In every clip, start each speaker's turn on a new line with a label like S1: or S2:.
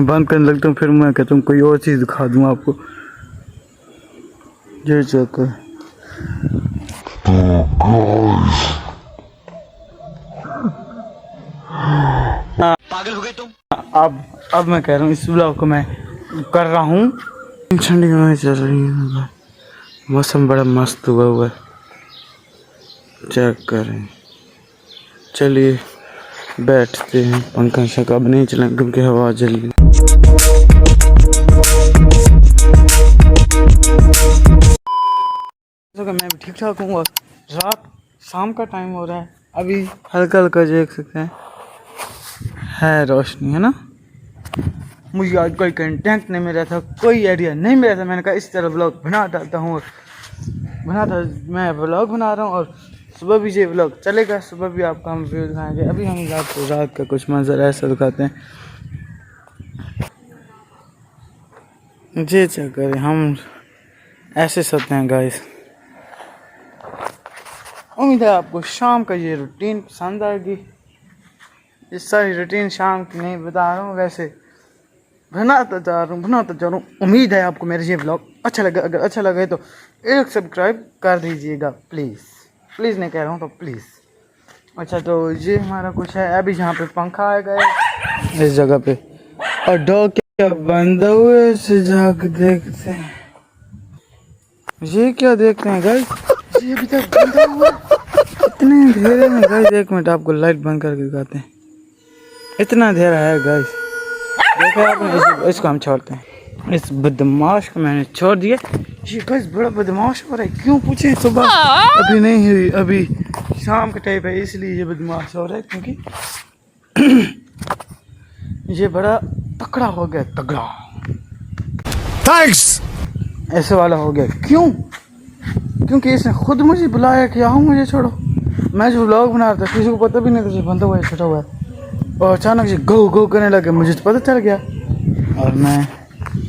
S1: बंद करने लगता हूँ, फिर मैं कहता हूँ कोई और चीज़ दिखा दूँ आपको। ये चक्कर पागल हो गए तुम। अब मैं कह रहा हूँ इस ब्लॉग को मैं कर रहा हूँ। ठंडी हवाएं चल रही है, मौसम बड़ा मस्त हुआ है। चेक करें, चलिए बैठते हैं। पंखा शक अब नहीं चलेंगे क्योंकि हवा जल रही। मैं भी ठीक ठाक हूँ। रात शाम का टाइम हो रहा है, अभी हल्का हल्का देख सकते हैं है रोशनी, है ना। मुझे आज कोई कंटेंट नहीं मिला था, कोई आइडिया नहीं मिला था। मैंने कहा इस तरह ब्लॉग बना डालता हूँ, मैं ब्लॉग बना रहा हूँ और सुबह भी ये ब्लॉग चलेगा। सुबह भी आपको हम व्यू दिखाएंगे। अभी हम आपको रात का कुछ मंजर ऐसा दिखाते हैं। जी चक्कर हम ऐसे सोते हैं गाइस। उम्मीद है आपको शाम का ये रूटीन पसंद आएगी। इस सारी रूटीन शाम की नहीं बता रहा हूँ, वैसे बनाता जा रहा हूँ। उम्मीद है आपको मेरा ये ब्लॉग अच्छा लगा। अगर अच्छा लगे तो एक सब्सक्राइब कर दीजिएगा प्लीज़ नहीं कह रहा हूँ तो प्लीज़। अच्छा तो ये हमारा कुछ है। अभी यहाँ पे पंखा आएगा इस जगह पे, और डॉग क्या बंद हुए से जाके देखते हैं। ये क्या देखते हैं गाइस, ये अभी तक बंदा हुआ इतने अंधेरे में गाइस। एक मिनट आपको लाइट बंद करके दिखाते हैं। इतना अंधेरा है गाइस, देखा आपने। इसको हम छोड़ते हैं, इस बदमाश को मैंने छोड़ दिया। ये गाइस बड़ा बदमाश हो रहा है, क्यों पूछे। सुबह अभी नहीं हुई, अभी शाम का टाइप है, इसलिए ये बदमाश हो रहा है क्योंकि ये बड़ा तगड़ा हो गया, तगड़ा थैंक्स ऐसे वाला हो गया। क्योंकि इसने खुद मुझे बुलाया कि आओ मुझे छोड़ो। मैं जो व्लॉग बना रहा था किसी को पता भी नहीं था, बंदा हुआ है, छुटा हुआ है, और अचानक से गो गो करने लगे। मुझे तो पता चल गया और मैं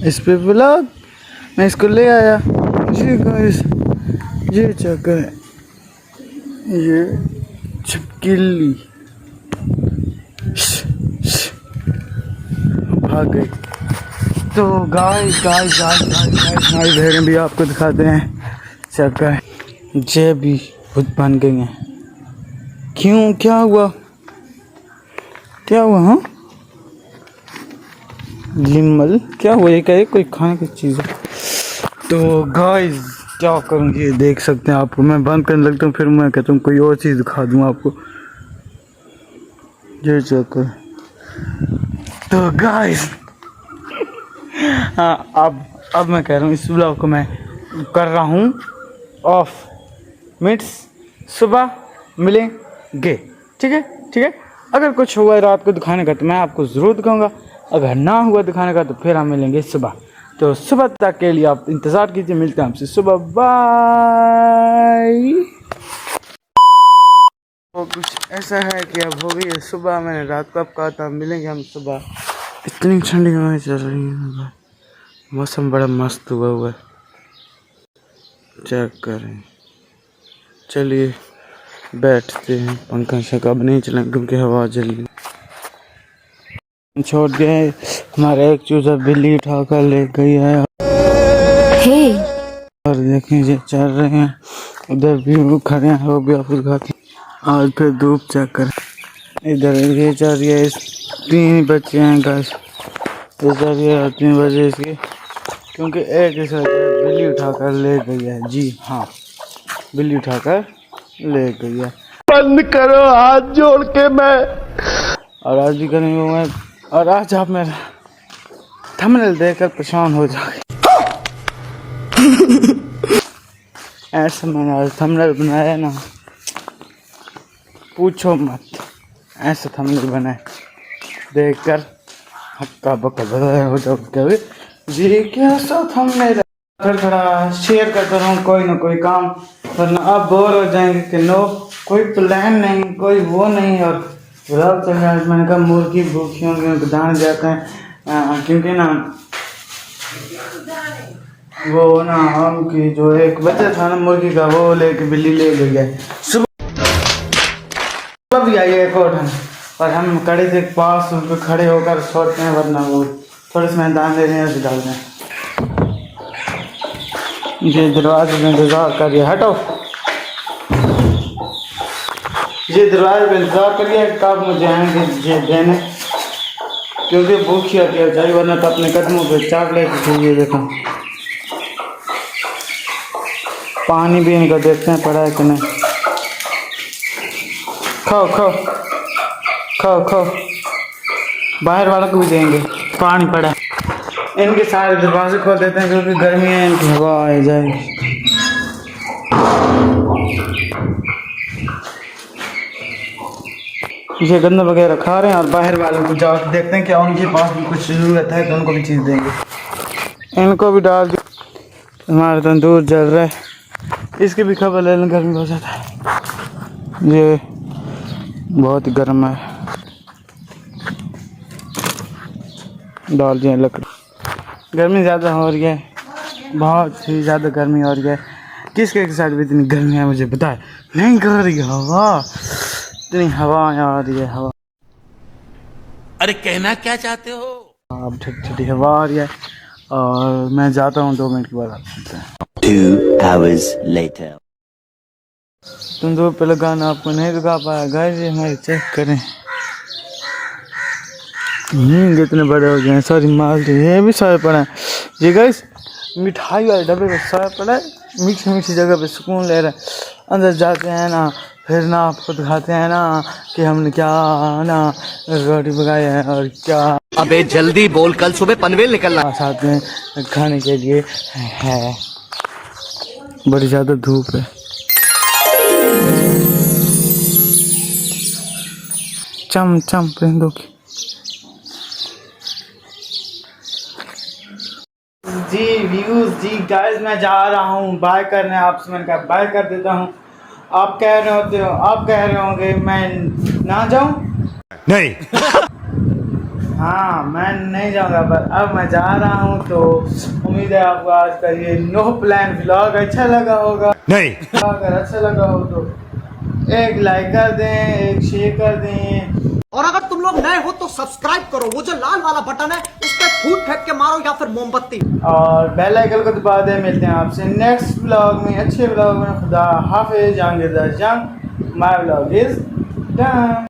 S1: इस पे व्लॉग मैं इसको ले आया। ये चक्कर है, ये छिपकली भाग गई। तो गाइस हमारी भेड़ें भी आपको दिखाते हैं। चक्कर ये भी भूत बन गई हैं। क्यों, क्या हुआ हाँ लिमल, क्या हुआ। ये क्या कोई खाने की चीज़ है। तो गाइस क्या करूँ, ये देख सकते हैं आपको। मैं बंद करने लगता हूँ, फिर मैं कहता हूँ कोई और चीज़ दिखा दूँ आपको। ये चक्कर। तो गाइस हाँ अब मैं कह रहा हूँ इस ब्लॉग को मैं कर रहा हूँ ऑफ। मिनट्स सुबह मिलेंगे, ठीक है। अगर कुछ हुआ रात को दिखाने का तो मैं आपको ज़रूर दिखाऊंगा, अगर ना हुआ दिखाने का तो फिर हम मिलेंगे सुबह। तो सुबह तक के लिए आप इंतज़ार कीजिए, मिलते हैं आपसे सुबह, बाय। तो कुछ ऐसा है कि अब हो गई है सुबह। मैंने रात को अब कहा था मिलेंगे हम सुबह। इतनी ठंडी हवाएं चल रही है, मौसम बड़ा मस्त हुआ है। चेक करें, चलिए बैठते हैं। पंखा शक अब नहीं चलेंगे क्योंकि हवा जल रही। छोड़ गए हमारा एक चूजा, बिल्ली उठा कर ले गई है। और देखें ये चल रहे हैं, उधर भी खड़े हैं, वो भी आपको दिखाते हैं। आज फिर धूप चेक कर, इधर ये चल रही है। 3 बच्चे हैं गाइस, इधर ये 3 बजे इसके, क्योंकि एक बिल्ली उठाकर ले गई है। जी हाँ, बिल्ली उठाकर ले गई है। बंद करो हाथ जोड़ के मैं, और आज भी करेंगे मैं। और आज आप मेरा थंबनेल देखकर परेशान हो जाओगे। ऐसा मैंने आज थंबनेल बनाया ना, पूछो मत। ऐसा थंबनेल बनाए देखकर हक्का बक्का बदल हो जाओगे। जी कैसा थंबनेल खड़ा शेयर करता रहूँ कोई ना कोई काम, वरना आप बोर हो जाएंगे कि नो कोई प्लान नहीं, कोई वो नहीं। और ब्लॉग चल रहा है, मैंने कहा मुर्गी भूखी होंगी उनको दाने जाते हैं, क्योंकि ना वो ना हम की जो एक बच्चा था ना मुर्गी का, वो लेके बिल्ली ले गई है। सुबह भी आई है एक और हम कड़े से पास उन पर खड़े होकर छोड़ते हैं, वरना वो थोड़े से मैदान ले रहे हैं, उसे डाल दें। ये दरवाजे में इंतज़ार करिए, हटो। ये दरवाजे पे इंतज़ार करिए कब मुझे आएंगे ये देने, क्योंकि भूखी होती है चाहिए, वरना तो अपने कदमों पे चाट लेती थी। ये देखो पानी भी इनका देखते हैं पड़ा है कि नहीं। खाओ खाओ खाओ खाओ, बाहर वालों को भी देंगे, पानी पड़ा है। इनके सारे दरवाजे खोल देते हैं क्योंकि गर्मी है, इनकी हवा आ जाएगी। ये गंदा वगैरह खा रहे हैं और बाहर वालों को जाकर देखते हैं क्या उनके पास भी कुछ ज़रूरत है तो उनको भी चीज़ देंगे। इनको भी डाल दी। हमारा तंदूर जल रहा है, इसकी भी खबर ले लें, गर्मी बहुत ज़्यादा है, ये बहुत गर्म है। डाल दिए लकड़ी, गर्मी ज़्यादा हो रही है, बहुत ही ज़्यादा गर्मी हो रही है। किसके साइड में इतनी गर्मी है मुझे बताए, नहीं कर रही हवा, इतनी हवा आ रही है हवा।
S2: अरे कहना क्या चाहते हो?
S1: अब छोटी छोटी हवा आ रही है और मैं जाता हूँ, 2 मिनट के बाद आते हैं।
S3: 2 hours later.
S1: तंदूर पे लगाना आपको नहीं लगा पाया गाइस, ये हमारे चेक करें, कितने बड़े हो गए हैं। सॉरी माल ये भी सारे पड़े हैं। ये गाइस मिठाई वाले डब्बे पे सारा पड़ा है, मीठी मीठी जगह पे सुकून ले रहे हैं। अंदर जाते हैं ना, फिर ना खुद खाते हैं ना कि हमने क्या ना रोटी पकाई है और क्या।
S2: अबे जल्दी बोल, कल सुबह पनवेल निकलना।
S1: साथ में खाने के लिए है, बड़ी ज़्यादा धूप है। चम चम परिंदों की। जी व्यूज जी गाइस, मैं जा रहा हूँ बाय करने, आपसे मैंने कहा बाय कर देता हूँ। आप कह रहे होते हो, आप कह रहे होंगे मैं ना जाऊँ,
S2: नहीं।
S1: हाँ मैं नहीं जाऊँगा, पर अब मैं जा रहा हूँ। तो उम्मीद है आपको आज का ये नो प्लान व्लॉग अच्छा लगा होगा।
S2: नहीं।
S1: अगर अच्छा लगा हो तो एक लाइक कर दें, एक शेयर कर दें,
S4: और अगर तुम लोग नए हो तो सब्सक्राइब करो, वो जो लाल वाला बटन है उस पर फूट फेंक के मारो या फिर मोमबत्ती,
S1: और बेल आइकन को दबा दें। मिलते हैं आपसे नेक्स्ट व्लॉग में, अच्छे व्लॉग में। खुदा हाफिज। जंग माय व्लॉग इज डन।